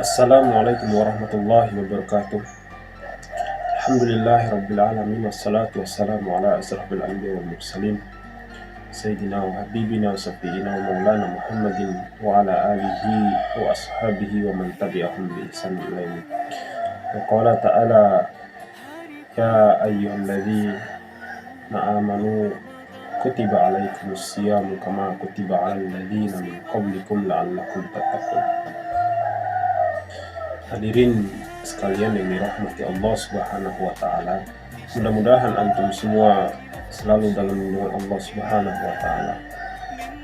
Assalamualaikum warahmatullahi wabarakatuh. Alhamdulillahirrabbilalamin. Wassalatu wassalamu ala asrafil anbiya wal mursalin Sayyidina wa habibina wa syafi'ina wa maulana Muhammadin wa ala alihi wa ashabihi wa man tabi'ahum bi ihsan ila yaumil din. Wa qala ta'ala ya ayyuhalladzina amanu kutiba alaikumus siyamu kama kutiba alal ladzina min qablikum la'allakum tattaqun. Hadirin sekalian yang dirahmati Allah Subhanahu wa Ta'ala, mudah-mudahan antum semua selalu dalam lindungan Allah Subhanahu wa Ta'ala.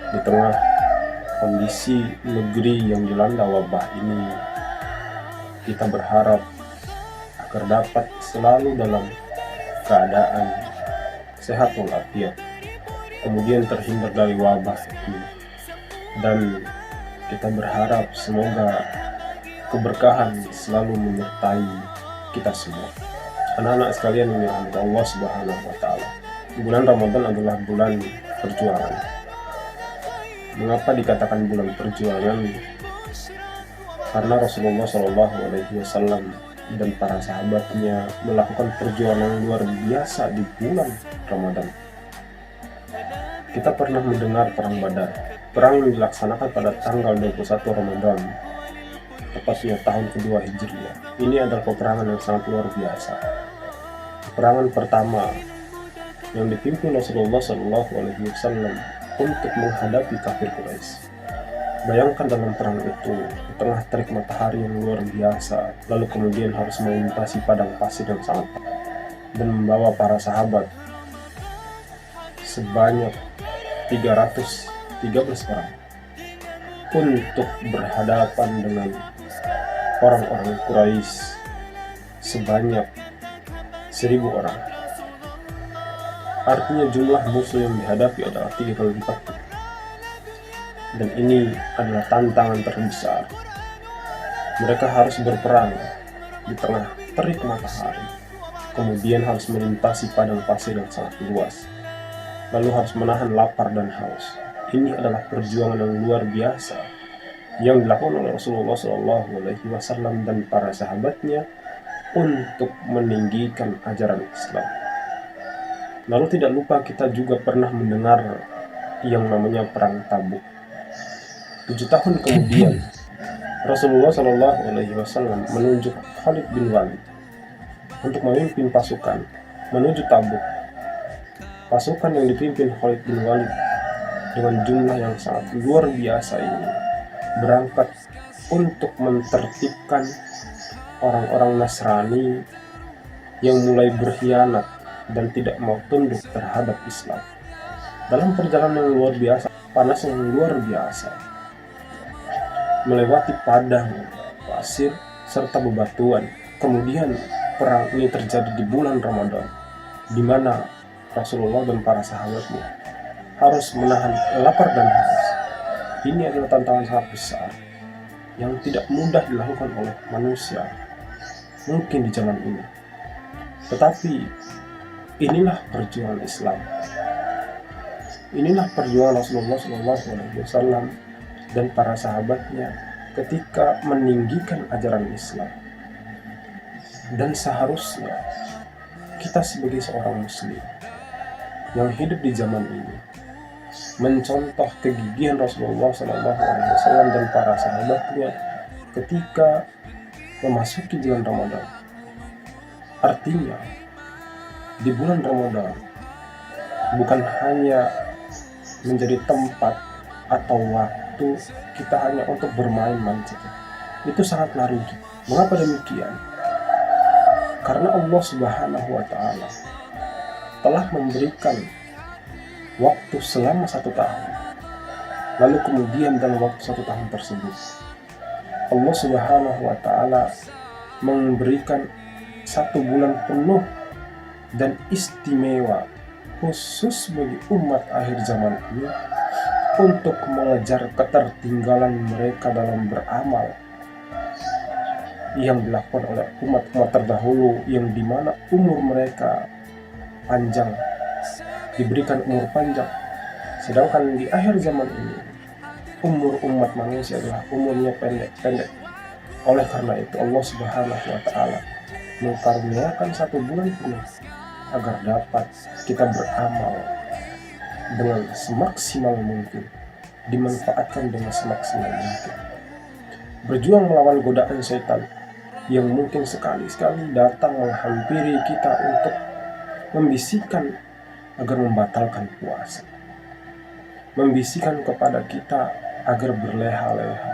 Di tengah kondisi negeri yang dilanda wabah ini, kita berharap agar dapat selalu dalam keadaan sehat walafiat, kemudian terhindar dari wabah ini. Dan kita berharap semoga keberkahan selalu menyertai kita semua. Anak-anak sekalian yang dirahmati Allah Subhanahu wa Ta'ala, bulan Ramadan adalah bulan perjuangan. Mengapa dikatakan bulan perjuangan? Karena Rasulullah SAW dan para sahabatnya melakukan perjuangan luar biasa di bulan Ramadan. Kita pernah mendengar perang Badar. Perang yang dilaksanakan pada tanggal 21 Ramadan, tepatnya tahun kedua Hijriah. Ini adalah peperangan yang sangat luar biasa. Peperangan pertama yang dipimpin Rasulullah SAW untuk menghadapi kafir Quraisy. Bayangkan dalam perang itu, di tengah terik matahari yang luar biasa, lalu kemudian harus melintasi padang pasir yang sangat panas, dan membawa para sahabat sebanyak 313 orang untuk berhadapan dengan orang-orang Quraisy sebanyak 1000 orang. Artinya jumlah musuh yang dihadapi adalah 3 kali lipat. Dan ini adalah tantangan terbesar. Mereka harus berperang di tengah terik matahari, kemudian harus melintasi padang pasir yang sangat luas, lalu harus menahan lapar dan haus. Ini adalah perjuangan yang luar biasa yang dilakukan oleh Rasulullah SAW dan para sahabatnya untuk meninggikan ajaran Islam. Lalu tidak lupa kita juga pernah mendengar yang namanya Perang Tabuk. 7 tahun kemudian Rasulullah SAW menunjuk Khalid bin Walid untuk memimpin pasukan menuju Tabuk. Pasukan yang dipimpin Khalid bin Walid dengan jumlah yang sangat luar biasa ini berangkat untuk mentertibkan orang-orang Nasrani yang mulai berkhianat dan tidak mau tunduk terhadap Islam. Dalam perjalanan yang luar biasa, panas yang luar biasa, melewati padang pasir serta bebatuan. Kemudian perang ini terjadi di bulan Ramadan, di mana Rasulullah dan para sahabatnya harus menahan lapar dan haus. Ini adalah tantangan sangat besar yang tidak mudah dilakukan oleh manusia mungkin di zaman ini. Tetapi inilah perjuangan Islam. Inilah perjuangan Rasulullah SAW dan para sahabatnya ketika meninggikan ajaran Islam. Dan seharusnya kita sebagai seorang muslim yang hidup di zaman ini mencontoh kegigihan Rasulullah SAW dan para sahabatnya ketika memasuki bulan Ramadan. Artinya di bulan Ramadan bukan hanya menjadi tempat atau waktu kita hanya untuk bermain-main saja. Itu sangat narugi. Mengapa demikian? Karena Allah Subhanahu wa Ta'ala telah memberikan waktu selama 1 tahun. Lalu kemudian dalam waktu 1 tahun tersebut, Allah Subhanahu wa Ta'ala memberikan 1 bulan penuh dan istimewa khusus bagi umat akhir zaman ini untuk mengejar ketertinggalan mereka dalam beramal yang dilakukan oleh umat-umat terdahulu, yang dimana umur mereka panjang, diberikan umur panjang. Sedangkan di akhir zaman ini umur umat manusia adalah umurnya pendek-pendek. Oleh karena itu Allah Subhanahu wa Ta'ala mengkaruniakan 1 bulan penuh agar dapat kita beramal dengan semaksimal mungkin, dimanfaatkan dengan semaksimal mungkin, berjuang melawan godaan setan yang mungkin sekali-sekali datang menghampiri kita untuk membisikkan agar membatalkan puasa, membisikkan kepada kita agar berleha-leha,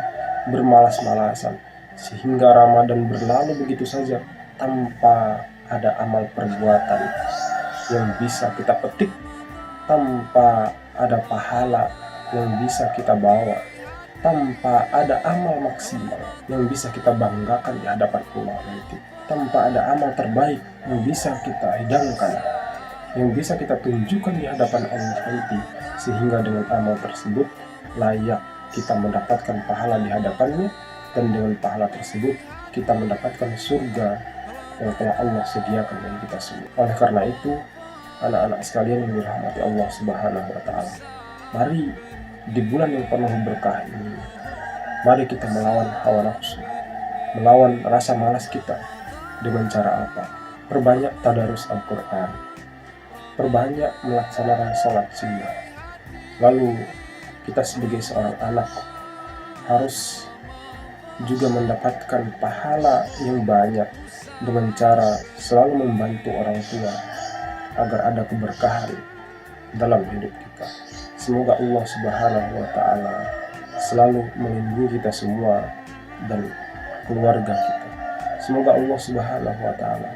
bermalas-malasan, sehingga Ramadan berlalu begitu saja tanpa ada amal perbuatan yang bisa kita petik, tanpa ada pahala yang bisa kita bawa, tanpa ada amal maksimal yang bisa kita banggakan di hadapan Allah nanti, tanpa ada amal terbaik yang bisa kita hidangkan, yang bisa kita tunjukkan di hadapan Allah nanti, sehingga dengan amal tersebut layak kita mendapatkan pahala di hadapannya, dan dengan pahala tersebut kita mendapatkan surga yang telah Allah sediakan bagi kita semua. Oleh karena itu, anak-anak sekalian yang dirahmati Allah Subhanahu wa Ta'ala, mari di bulan yang penuh berkah ini, mari kita melawan hawa nafsu, melawan rasa malas kita. Dengan cara apa? Perbanyak tadarus Al-Quran, perbanyak melaksanakan sholat sunnah. Lalu kita sebagai seorang anak harus juga mendapatkan pahala yang banyak dengan cara selalu membantu orang tua agar ada keberkahan dalam hidup kita. Semoga Allah Subhanahu wa Ta'ala selalu melindungi kita semua dan keluarga kita. Semoga Allah Subhanahu wa Ta'ala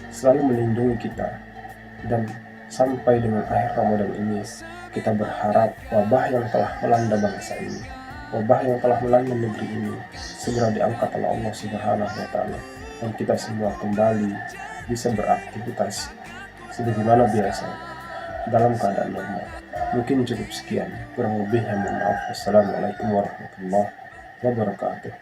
selalu melindungi kita, dan sampai dengan akhir Ramadan ini kita berharap wabah yang telah melanda bangsa ini, wabah yang telah melanda negeri ini, segera diangkat oleh Allah Subhanahu wa Ta'ala, dan kita semua kembali bisa beraktivitas sebagaimana biasa dalam keadaan normal. Mungkin cukup sekian, kurang lebihnya mohon maaf. Wassalamualaikum warahmatullahi wabarakatuh.